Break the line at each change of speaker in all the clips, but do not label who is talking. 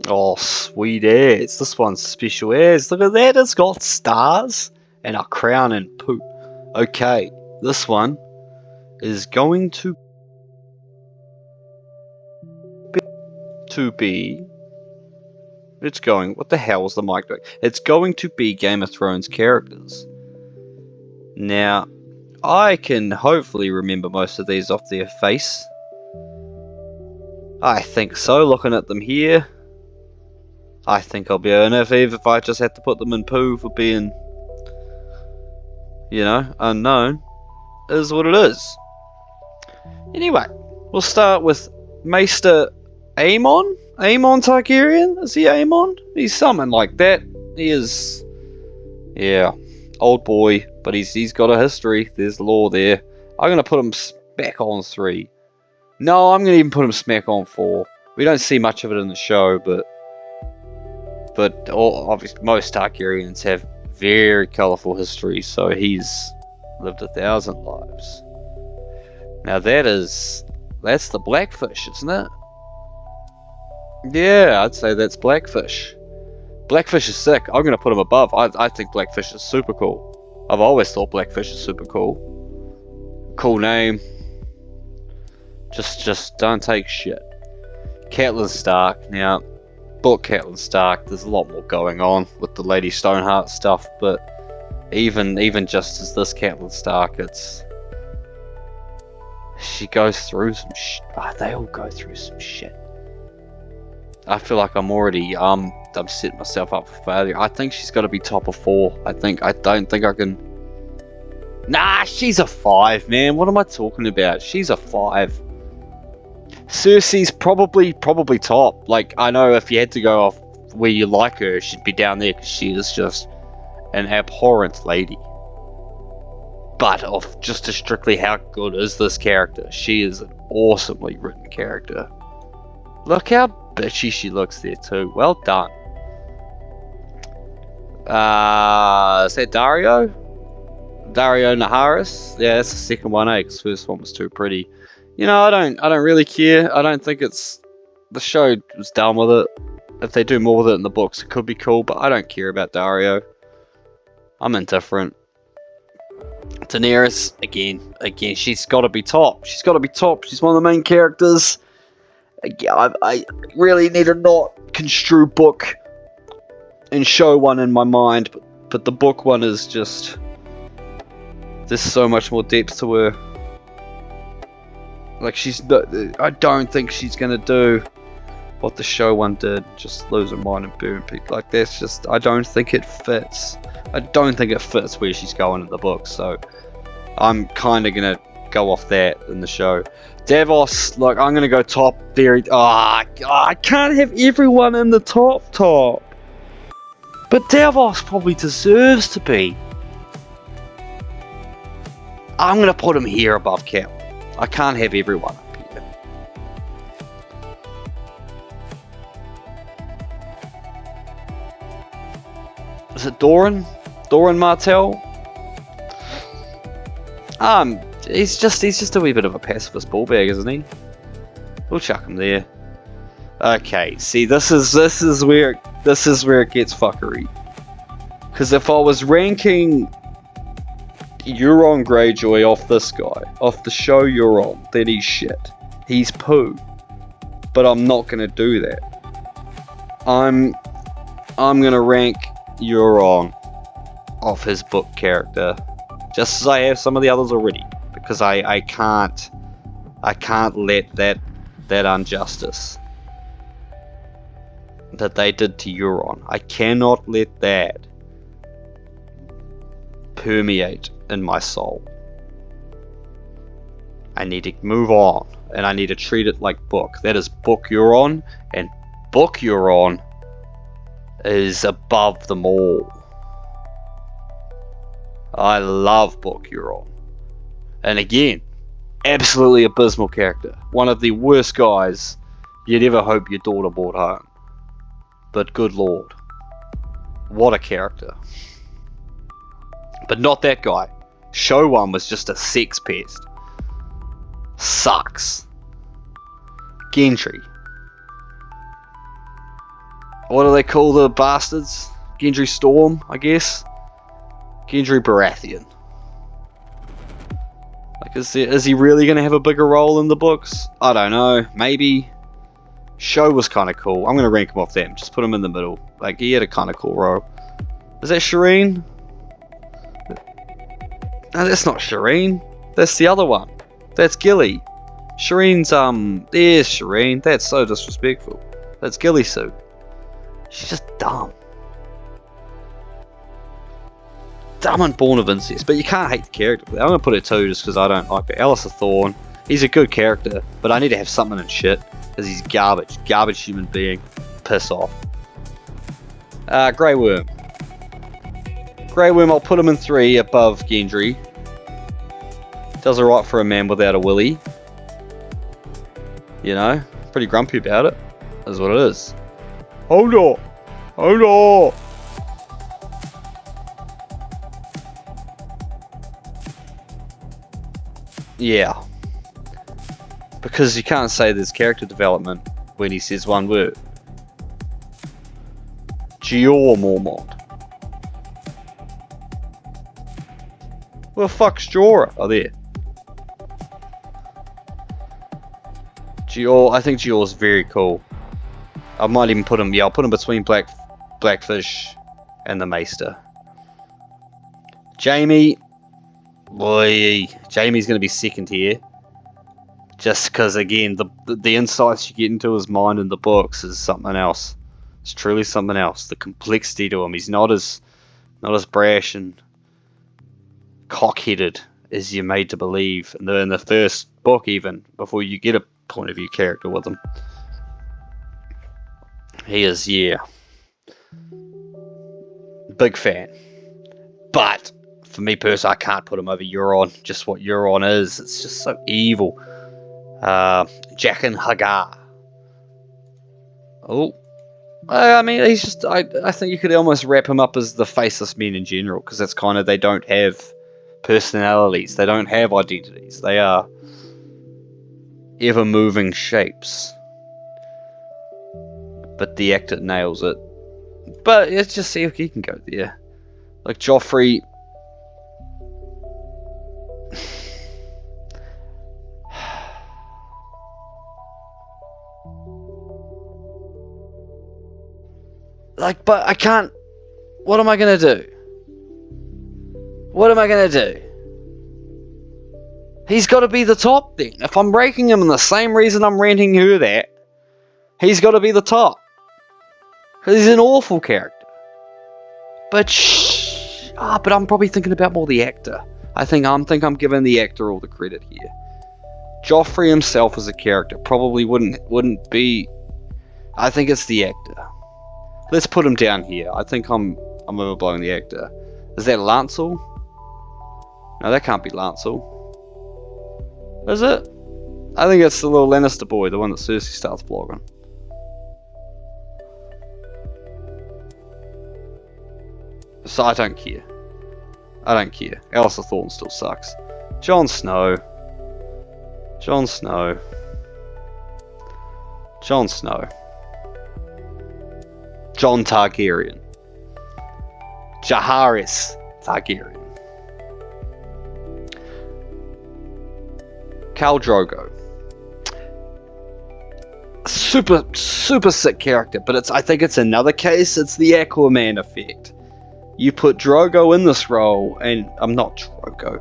Oh, sweet ass. This one's special ass. Look at that. It's got stars and a crown and poop. Okay, this one is going to be. It's going. What the hell is the mic doing? It's going to be Game of Thrones characters. Now, I can hopefully remember most of these off their face. I think so, looking at them here. I think I'll be enough if I just had to put them in poo for being, unknown. Is what it is. Anyway, we'll start with Maester Aemon? Aemon Targaryen? Is he Aemon? He's something like that. He is... Yeah, old boy, but he's got a history. There's lore there. I'm going to put him back on 3. No, I'm going to even put him smack on 4. We don't see much of it in the show, but obviously most Targaryens have very colourful histories, so he's lived 1,000 lives. Now that's the Blackfish, isn't it? Yeah, I'd say that's Blackfish. Blackfish is sick. I'm going to put him above. I think Blackfish is super cool. I've always thought Blackfish is super cool. Cool name. Just don't take shit. Catelyn Stark. Now, book Catelyn Stark, there's a lot more going on with the Lady Stoneheart stuff, but even just as this Catelyn Stark, she goes through some shit. They all go through some shit. I feel like I'm setting myself up for failure. I think she's got to be top of 4. I don't think I can. Nah, she's a 5, man. What am I talking about? She's a 5. Cersei's probably top. Like, I know if you had to go off where you like her, she'd be down there because she is just an abhorrent lady. But of just to strictly how good is this character, she is an awesomely written character. Look how bitchy she looks there too. Well done. Is that Dario? Dario Naharis? Yeah, that's the second one, eh? Because the first one was too pretty. I don't really care. I don't think the show was done with it. If they do more with it in the books, it could be cool, but I don't care about Dario. I'm indifferent. Daenerys, again, she's got to be top. She's got to be top. She's one of the main characters. I really need to not construe book and show one in my mind, but the book one is just... There's so much more depth to her. Like, I don't think she's going to do what the show one did. Just lose her mind and burn people. Like, that's just... I don't think it fits. I don't think it fits where she's going in the book, so I'm kind of going to go off that in the show. Davos, look, I'm going to go top there. I can't have everyone in the top. But Davos probably deserves to be. I'm going to put him here above Cal. I can't have everyone up here. Is it Doran? Doran Martell? He's just a wee bit of a pacifist ballbag, isn't he? We'll chuck him there. Okay, see, this is where it gets fuckery. Because if I was ranking Euron Greyjoy off this guy, off the show Euron, then he's shit. He's poo. But I'm not gonna do that. I'm gonna rank Euron off his book character, just as I have some of the others already, because I can't let that injustice that they did to Euron, I cannot let that permeate in my soul. I need to move on, and I need to treat it like book. That is book Euron, and book Euron is above them all. I love book Euron. And again, absolutely abysmal character. One of the worst guys you'd ever hope your daughter brought home. But good lord, what a character. But not that guy. Show one was just a sex pest. Sucks. Gendry. What do they call the bastards? Gendry Storm, I guess. Gendry Baratheon. Like, is he really going to have a bigger role in the books? I don't know. Maybe. Show was kind of cool. I'm going to rank him off them. Just put him in the middle. Like, he had a kind of cool role. Is that Shireen? No, that's not Shireen. That's the other one. That's Gilly. Shireen's, there's Shireen. That's so disrespectful. That's Gilly Sue. She's just dumb. Dumb and born of incest. But you can't hate the character. I'm going to put it 2 just because I don't like it. Alistair Thorne. He's a good character. But I need to have something in shit. Because he's garbage. Garbage human being. Piss off. Grey Worm. Grey Worm, I'll put him in 3 above Gendry. Does alright for a man without a willy. You know? Pretty grumpy about it. That's what it is. Hold on! Hold on! Yeah. Because you can't say there's character development when he says one word. Jeor Mormont. Well, fuck's Jorah? Oh, there. Jeor, I think Jeor's very cool. I might even put him, yeah, I'll put him between Blackfish and the Maester. Jaime, boy, Jaime's going to be second here. Just because, again, the insights you get into his mind in the books is something else. It's truly something else. The complexity to him. He's not as brash and cock-headed as you're made to believe in the first book, even before you get a point of view character with him. He is, yeah, big fan. But for me personally, I can't put him over Euron. Just what Euron is, it's just so evil. Jaqen H'ghar. Oh, I mean, he's just. I think you could almost wrap him up as the faceless men in general, because that's kind of, they don't have personalities, they don't have identities, they are ever-moving shapes. But the actor nails it. But let's just see if he can go there. Like Joffrey. Like, but I can't. What am I gonna do? What am I gonna do? He's got to be the top then. If I'm ranking him in the same reason I'm ranking her that, he's got to be the top. Because he's an awful character. But but I'm probably thinking about more the actor. I think I'm giving the actor all the credit here. Joffrey himself as a character probably wouldn't be. I think it's the actor. Let's put him down here. I think I'm overblowing the actor. Is that Lancel? No, that can't be Lancel. Is it? I think it's the little Lannister boy, the one that Cersei starts vlogging. So I don't care. I don't care. Alistair Thorne still sucks. Jon Snow. Jon Snow. Jon Snow. Jon Targaryen. Jaehaerys Targaryen. Khal Drogo. Super sick character, but I think it's another case. It's the Aquaman effect. You put Drogo in this role, and I'm not Drogo.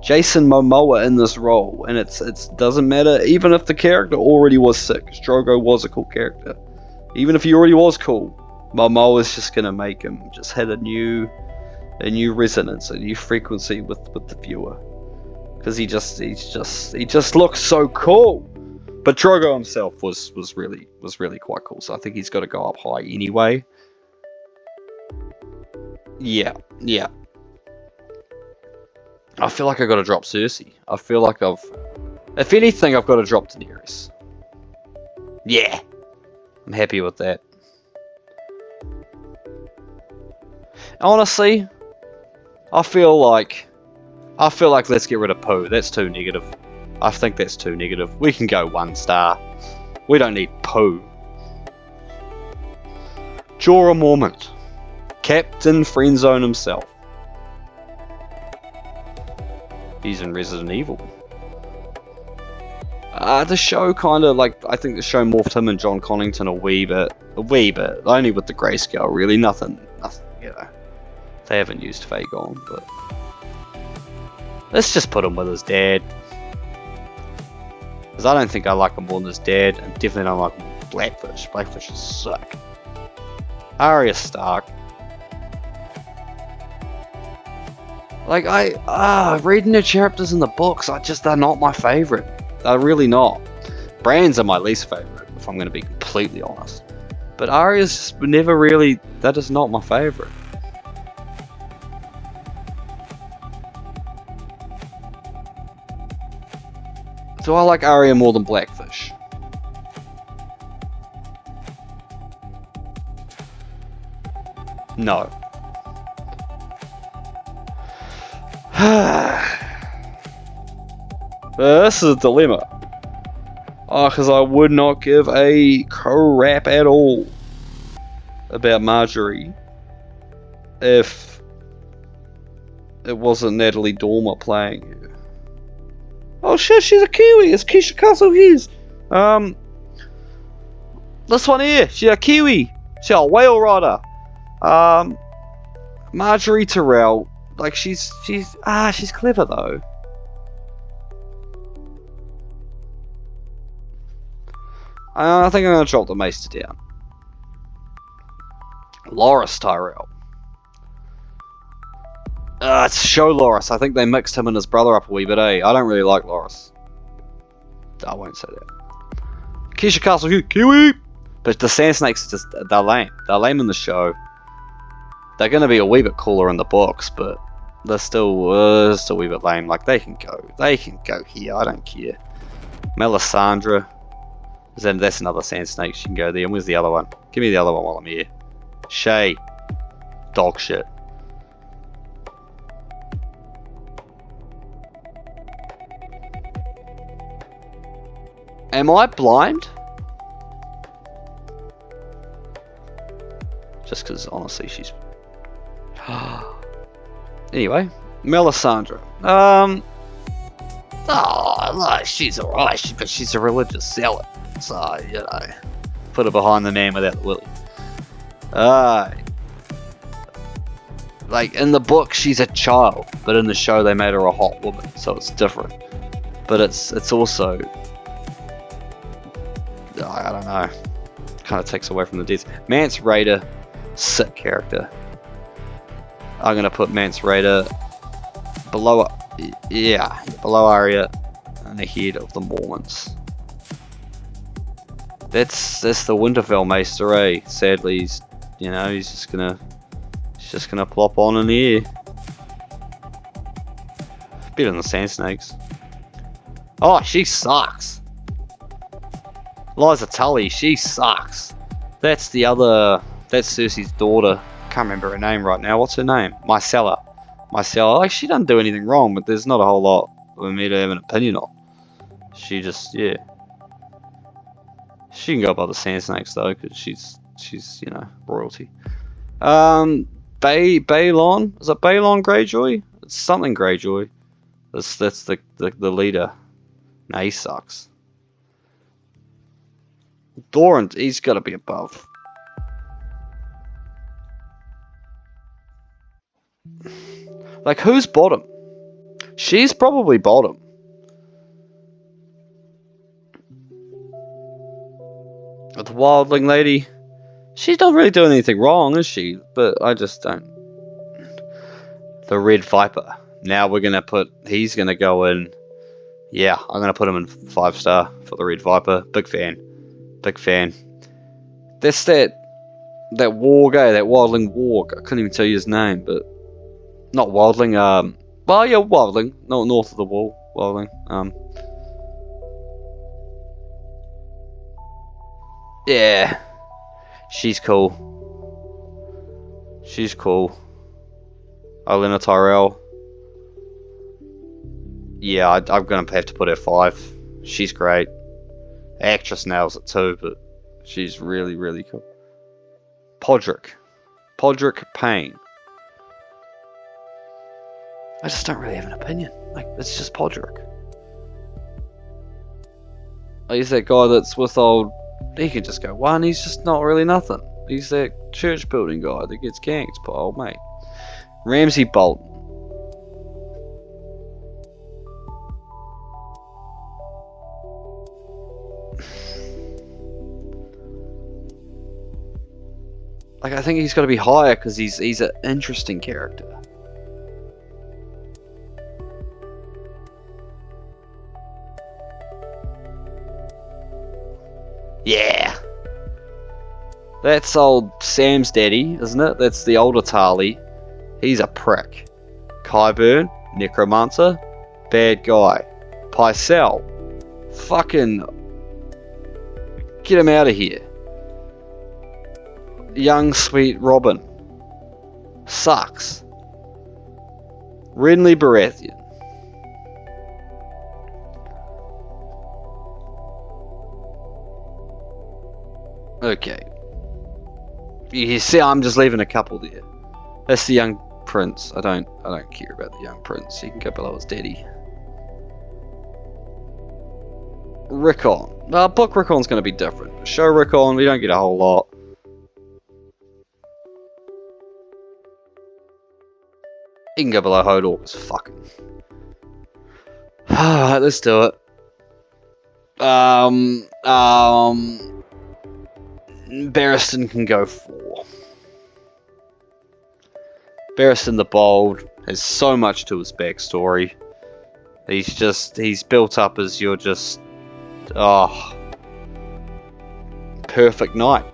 Jason Momoa in this role, and it doesn't matter. Even if the character already was sick, 'cause Drogo was a cool character. Even if he already was cool, Momoa's just gonna make him just had a new resonance, a new frequency with the viewer, because he just looks so cool. But Drogo himself was really quite cool, so I think he's got to go up high anyway. Yeah. I feel like I got to drop Cersei. I feel like if anything, I've got to drop Daenerys. Yeah, I'm happy with that. Honestly, I feel like let's get rid of Poe. That's too negative. I think that's too negative. We can go 1 star. We don't need Poe. Jorah Mormont. Captain Friendzone himself. He's in Resident Evil. The show kind of, like, I think the show morphed him and John Connington a wee bit. Only with the grayscale, really. Nothing, you know. They haven't used Fagon, but... let's just put him with his dad. Because I don't think I like him more than his dad, and definitely don't like Blackfish. Blackfish is sick. Arya Stark. Like, reading the chapters in the books, they're not my favourite. They're really not. Bran's are my least favourite, if I'm going to be completely honest. But Arya's just never really, that is not my favourite. Do I like Arya more than Blackfish? No. This is a dilemma. Because I would not give a crap at all about Marjorie if it wasn't Natalie Dormer playing her. Oh shit, she's a Kiwi. It's Keisha Castle Hughes. This one here, she's a Kiwi. She's a whale rider. Marjorie Terrell, like she's clever though. I think I'm gonna drop the Maester down. Loras Tyrell. It's show Loras. I think they mixed him and his brother up a wee bit, eh? I don't really like Loras. I won't say that. Keisha Castle Hughes, Kiwi! But the Sand Snakes, they're lame. They're lame in the show. They're gonna be a wee bit cooler in the books, but they're still a wee bit lame. Like, they can go here, I don't care. Melisandre. That's another Sand Snake, she can go there. And where's the other one? Give me the other one while I'm here. Shay. Dog shit. Am I blind? Just because, honestly, she's... Anyway, Melisandre. She's alright, but she's a religious zealot. So, you know, put her behind the man without the willy. Like, in the book, she's a child, but in the show, they made her a hot woman, so it's different. But it's also... I don't know. Kind of takes away from the deaths. Mance Rayder, sick character. I'm gonna put Mance Rayder below, below Arya and ahead of the Mormonts. That's the Winterfell Maester, eh? Sadly, he's just gonna plop on in here. Better than the Sand Snakes. Oh, she sucks. Liza Tully, she sucks. That's Cersei's daughter. Can't remember her name right now. What's her name? Myrcella. Like, she doesn't do anything wrong, but there's not a whole lot for me to have an opinion on. She just, yeah. She can go above the Sand Snakes though, because she's royalty. Balon, is it Balon Greyjoy? It's something Greyjoy. That's the leader. Nah, he sucks. Doran, he's got to be above. Like, who's bottom? She's probably bottom. The wildling lady, she's not really doing anything wrong, is she? But I just don't. The Red Viper. Now he's gonna go in. Yeah, I'm gonna put him in 5-star for the Red Viper. Big fan. That's that warg, that wildling warg. I couldn't even tell you his name, but not wildling. Well, yeah, wildling. No, north of the wall, wildling. Yeah, she's cool. Olenna Tyrell. Yeah, I'm gonna have to put her 5. She's great. Actress nails it too, but she's really, really cool. Podrick. Podrick Payne. I just don't really have an opinion. Like, it's just Podrick. He's that guy that's with old... He can just go one, he's just not really nothing. He's that church building guy that gets ganked by old mate. Ramsay Bolton. Like, I think he's got to be higher because he's an interesting character. Yeah. That's old Sam's daddy, isn't it? That's the older Tali. He's a prick. Qyburn, Necromancer, bad guy. Pycelle, fucking get him out of here. Young sweet Robin, sucks. Renly Baratheon. Okay. You see, I'm just leaving a couple there. That's the young prince. I don't care about the young prince. He can go below his daddy. Rickon. Book Rickon's going to be different. Show Rickon, we don't get a whole lot. He can go below Hodor. It's fucking. Alright, let's do it. Barristan can go 4. Barristan the Bold has so much to his backstory. He's built up as your just, perfect knight.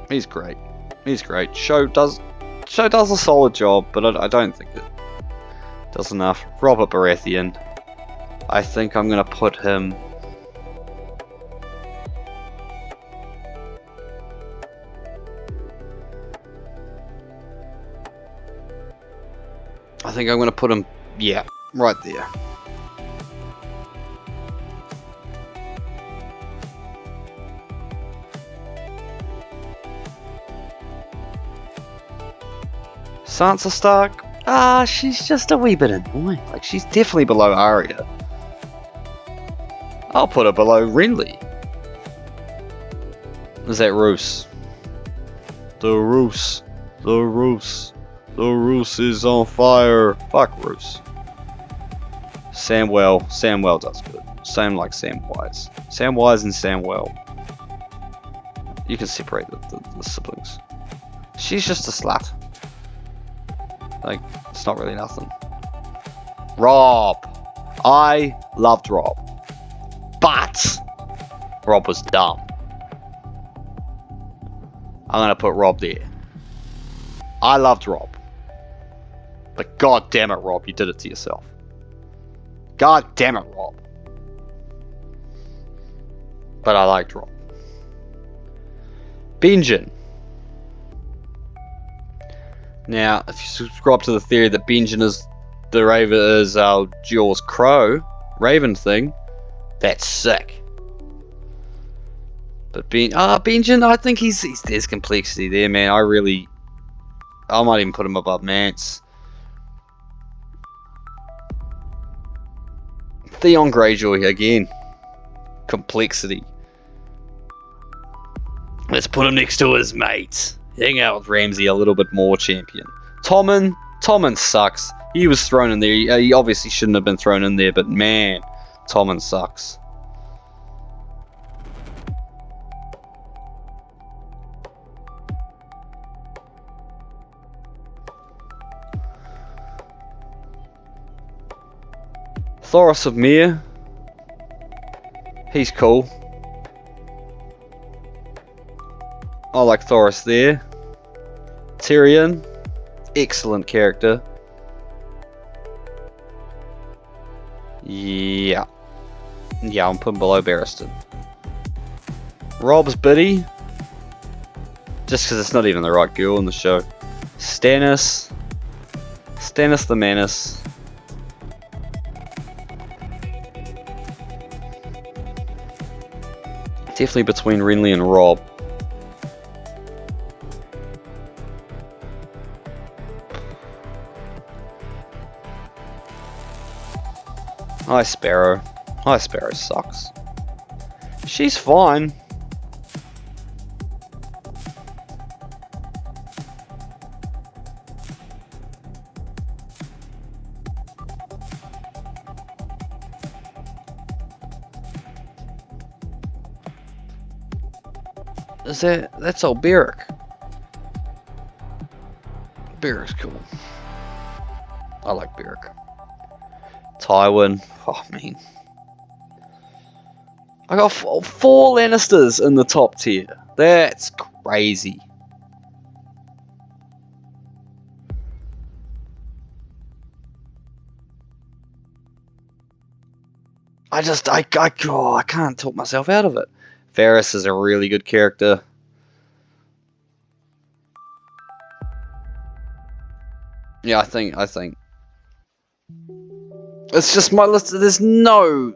He's great. He's great. Show does a solid job, but I don't think it does enough. Robert Baratheon. I think I'm going to put him... I think I'm going to put him, yeah, right there. Sansa Stark? She's just a wee bit annoying. Like, she's definitely below Arya. I'll put her below Renly. Is that Roose? The Roose. The Roose. The Roose is on fire. Fuck Roose. Samwell. Samwell does good. Same like Samwise. Samwise and Samwell. You can separate the siblings. She's just a slut. Like, it's not really nothing. Rob. I loved Rob. But Rob was dumb. I'm gonna put Rob there. I loved Rob. But god damn it, Rob, you did it to yourself. God damn it, Rob. But I liked Rob. Benjen. Now, if you subscribe to the theory that Benjen is the Raven is Jaws Crow Raven thing, that's sick. But Benjen, I think there's complexity there, man. I might even put him above Mance. Theon Greyjoy again. Complexity. Let's put him next to his mates. Hang out with Ramsay a little bit more, champion. Tommen sucks. He was thrown in there. He obviously shouldn't have been thrown in there, but man, Tommen sucks. Thoros of Myr. He's cool. I like Thoros there. Tyrion. Excellent character. Yeah. Yeah, I'm putting below Barristan. Rob's Biddy. Just because it's not even the right girl in the show. Stannis. Stannis the Manus. Definitely between Renly and Rob. Hi, Sparrow. Hi, Sparrow sucks. She's fine. That's old Beric. Beric's cool. I like Beric. Tywin. Oh, man. I got four Lannisters in the top tier. That's crazy. I can't talk myself out of it. Varys is a really good character. Yeah, I think it's just my list. There's no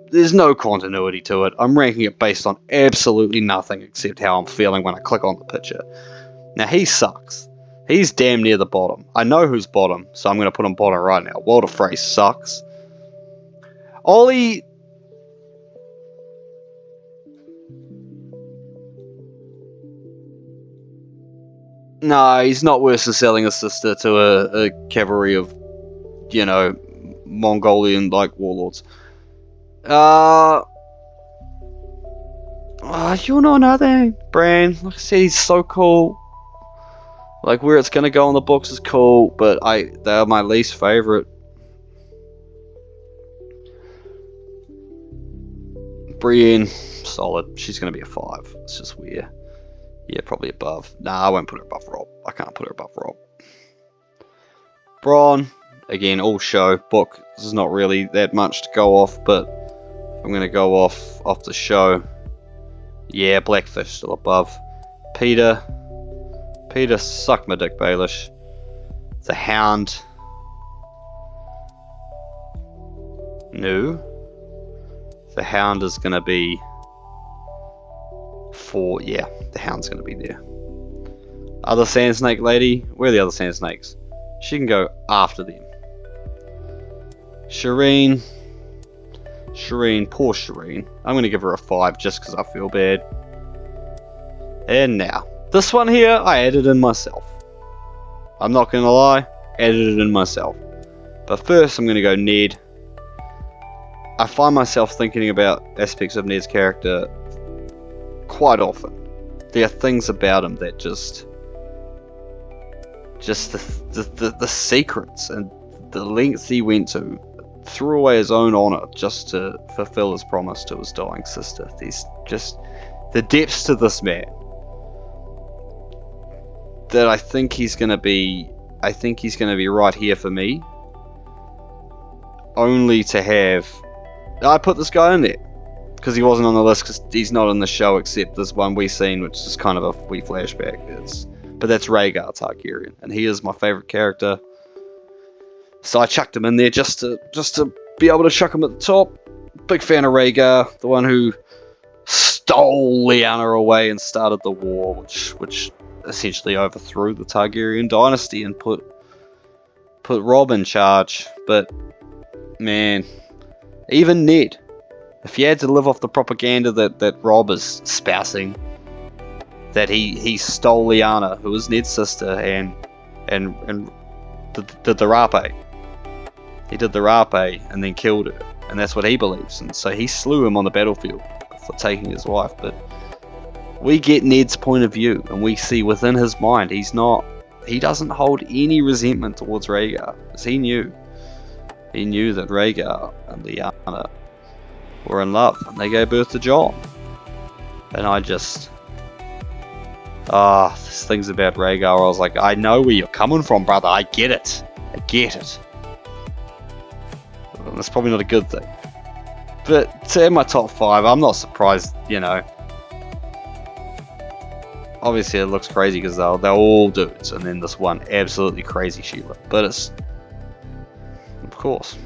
continuity to it. I'm ranking it based on absolutely nothing except how I'm feeling when I click on the picture. Now he sucks. He's damn near the bottom. I know who's bottom, so I'm gonna put him bottom right now. Walder Frey sucks. Ollie. No, he's not worse than selling his sister to a cavalry of, you know, Mongolian like warlords. You know nothing, Bran. Like I said, he's so cool. Like where it's gonna go in the books is cool, but they're my least favorite. Brienne, solid. She's gonna be a 5. It's just weird. Yeah, probably above. Nah, I won't put her above Rob. I can't put her above Rob. Bronn, again, all show. Book, this is not really that much to go off, but I'm going to go off the show. Yeah, Blackfish still above. Peter, suck my dick, Baelish. The Hound. No. The Hound is going to be 4. Yeah, the Hound's going to be there. Other Sand Snake lady. Where are the other Sand Snakes? She can go after them. Shireen, poor Shireen. I'm going to give her a 5 just because I feel bad. And now, this one here, I added in myself. I'm not going to lie, added it in myself. But first, I'm going to go Ned. I find myself thinking about aspects of Ned's character quite often. There are things about him that just the secrets and the lengths he went to, threw away his own honor just to fulfill his promise to his dying sister. There's just the depths to this man that I think he's gonna be right here for me. Only to have, I put this guy in there because he wasn't on the list because he's not in the show except this one we seen, which is kind of a wee flashback. But that's Rhaegar Targaryen, and he is my favorite character. So I chucked him in there just to be able to chuck him at the top. Big fan of Rhaegar, the one who stole Lyanna away and started the war, which essentially overthrew the Targaryen dynasty and put Robb in charge. But man, even Ned, if you had to live off the propaganda that Robb is spousing, that he stole Lyanna, who was Ned's sister, and did the rape. He did the rape and then killed her, and that's what he believes. And so he slew him on the battlefield for taking his wife. But we get Ned's point of view, and we see within his mind he doesn't hold any resentment towards Rhaegar, because he knew that Rhaegar and Lyanna were in love, and they gave birth to Jon. And I just, there's things about Rhaegar where I was like, I know where you're coming from, brother. I get it. And that's probably not a good thing. But to have my top 5, I'm not surprised, you know. Obviously it looks crazy because they're all dudes, and then this one absolutely crazy Sheila. But it's, of course.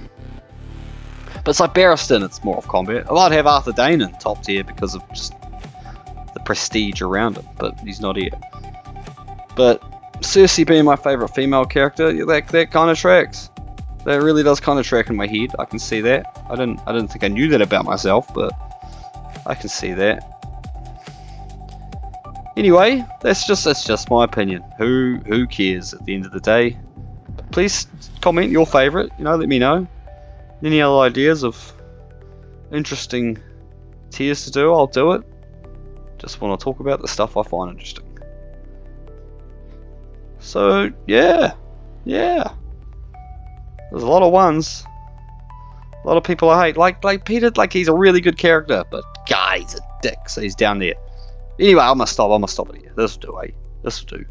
But it's like Barristan, it's more of combat. I'd like to have Arthur Dane in top tier because of just the prestige around him, but he's not here. But Cersei being my favourite female character, that kind of tracks. That really does kind of track in my head. I can see that. I didn't think I knew that about myself, but I can see that. Anyway, that's just my opinion. Who cares at the end of the day? Please comment your favourite. You know, let me know. Any other ideas of interesting tiers to do? I'll do it. Just want to talk about the stuff I find interesting. So yeah. There's a lot of ones. A lot of people I hate. Like Peter, like he's a really good character, but God, he's a dick, so he's down there. Anyway, I'm gonna stop it here. This'll do, eh? This'll do.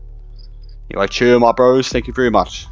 Anyway, cheer my bros. Thank you very much.